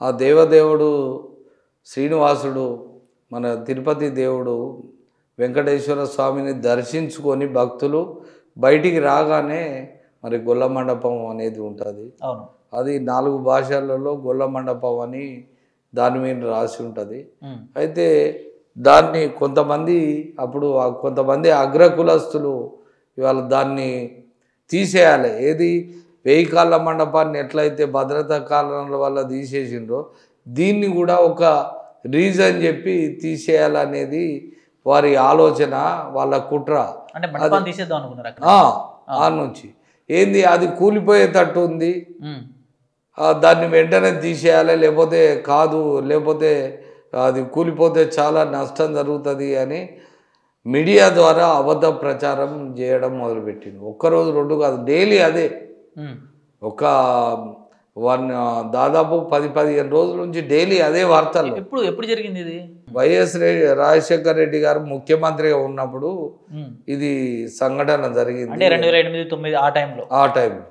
ఆ దేవదేవుడు శ్రీనివాసుడు మన తిరుపతి దేవుడు వెంకటేశ్వర స్వామిని దర్శించుకొని భక్తులు బయటికి రాగానే మరి గొల్ల మండపం అనేది ఉంటుంది. అవును. అది 4 భాషలలో గొల్ల మండపం అని దాని మీద రాసి ఉంటుంది. అయితే దాన్ని కొంతమంది కొంతమంది అగ్రకులస్తులు ఇవాళ దాన్ని తీసేయాలి. ఏది 1000 కాళ్ళ మండపాన్ని ఎట్లయితే భద్రతా కారణాల వల్ల తీసేసిండ్రో దీన్ని కూడా ఒక రీజన్ చెప్పి తీసేయాలనేది వారి ఆలోచన, వాళ్ళ కుట్ర. అంటే మండపాన్ని తీసేద్దాం అనుకున్నారు అక్కడ. ఆ నుంచి ఏంది అది కూలిపోయేటట్టు ఉంది, దాన్ని వెంటనే తీసేయాలి, లేకపోతే కాదు, లేకపోతే అది కూలిపోతే చాలా నష్టం జరుగుతుంది అని మీడియా ద్వారా అబద్ధ ప్రచారం చేయడం మొదలుపెట్టింది. ఒక్కరోజు 2 కాదు, డైలీ అదే. దాదాపు 10-15 రోజుల నుంచి డైలీ అదే వార్తలు. ఎప్పుడు జరిగింది ఇది? వైఎస్ రాజశేఖర రెడ్డి గారు ముఖ్యమంత్రిగా ఉన్నప్పుడు ఇది సంఘటన జరిగింది. అంటే 2008-2009 ఆ టైంలో.